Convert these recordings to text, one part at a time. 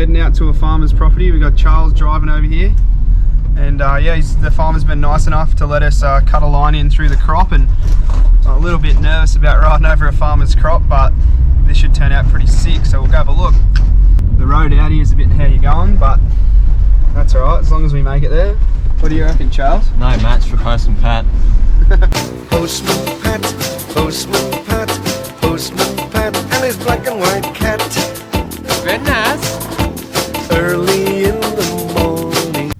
heading out to a farmer's property. We've got Charles driving over here. And yeah, the farmer's been nice enough to let us cut a line in through the crop, and I'm a little bit nervous about riding over a farmer's crop, but this should turn out pretty sick, so we'll go have a look. The road out here is a bit how you going, but that's alright as long as we make it there. What do you reckon, Charles? No match for Postman Pat. Postman Pat, Postman Pat, Postman Pat, and his black and white cat. Very nice. Early in the morning.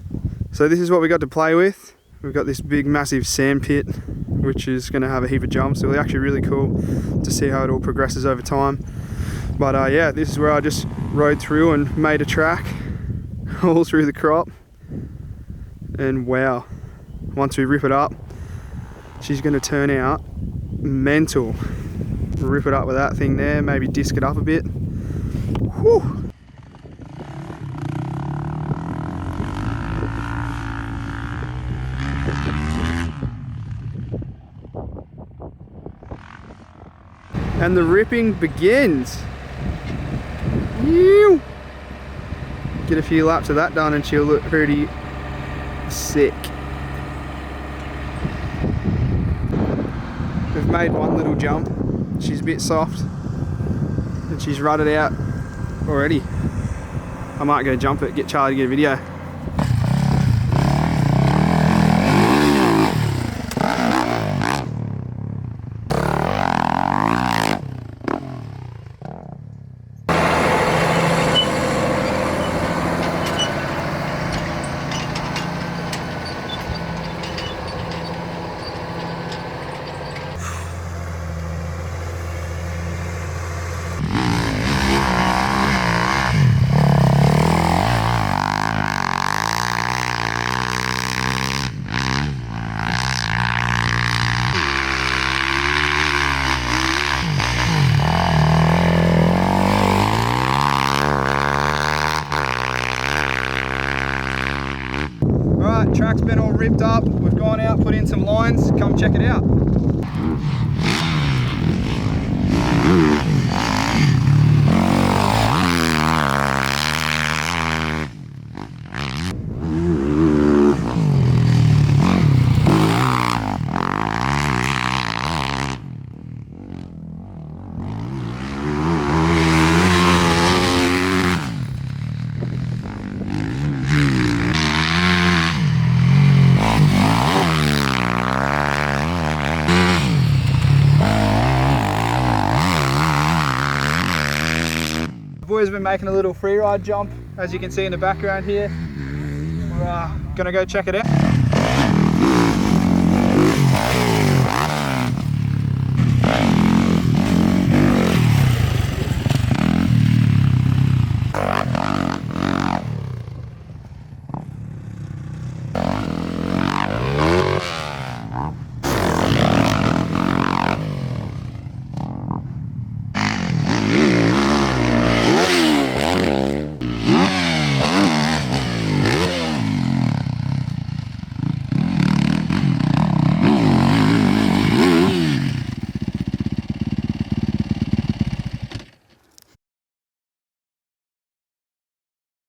So this is what we got to play with. We've got this big massive sand pit, which is going to have a heap of jumps. So it's actually really cool to see how it all progresses over time. But yeah, this is where I just rode through and made a track all through the crop. And wow, once we rip it up, she's going to turn out mental. Rip it up with that thing there, maybe disc it up a bit. Whew. And the ripping begins. Ew. Get a few laps of that done and she'll look pretty sick. We've made one little jump. She's a bit soft and she's rutted out already. I might go jump it, get Charlie to get a video. Track's been all ripped up. We've gone out, put in some lines. Come check it out. The boys have been making a little free ride jump, as you can see in the background here. We're gonna go check it out.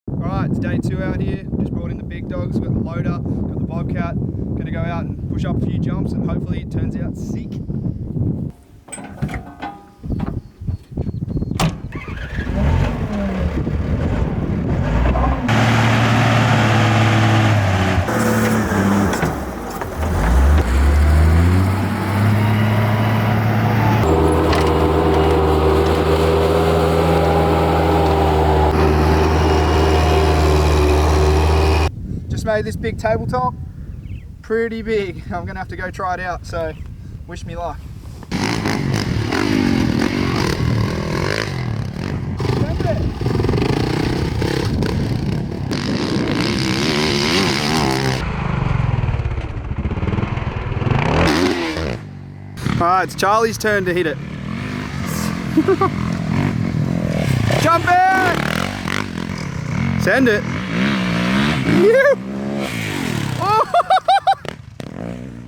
Alright, it's day 2 out here. Just brought in the big dogs, got the loader, got the bobcat. Gonna go out and push up a few jumps and hopefully it turns out sick. Made this big tabletop, pretty big. I'm gonna have to go try it out, so wish me luck. Alright, it's Charlie's turn to hit it. Jump it! Send it. Yeah.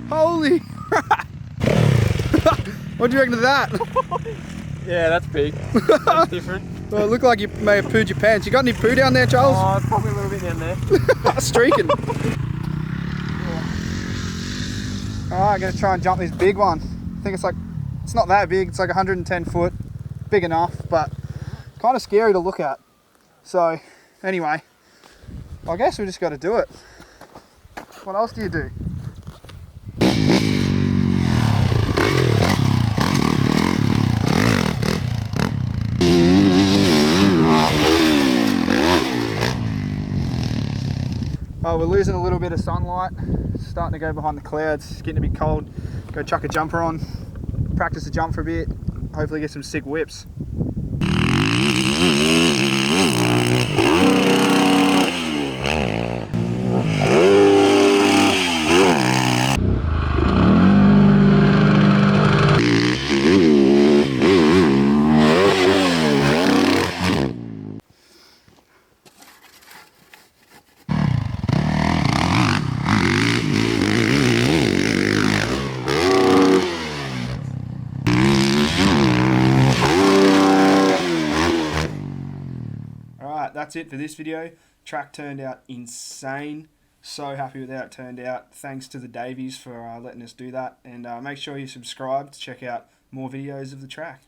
Holy crap! What do you reckon of that? Yeah, that's big. That's different. Well, it looked like you may have pooed your pants. You got any poo down there, Charles? Oh, probably a little bit down there. Streaking. Alright, I'm going to try and jump this big one. I think it's not that big, it's like 110 foot. Big enough, but kind of scary to look at. So, anyway, I guess we just got to do it. What else do you do? Oh, we're losing a little bit of sunlight. It's starting to go behind the clouds. It's getting a bit cold. Go chuck a jumper on, practice a jump for a bit, hopefully get some sick whips. That's it for this video. Track turned out insane. So happy with how it turned out. Thanks to the Davies for letting us do that. And make sure you subscribe to check out more videos of the track.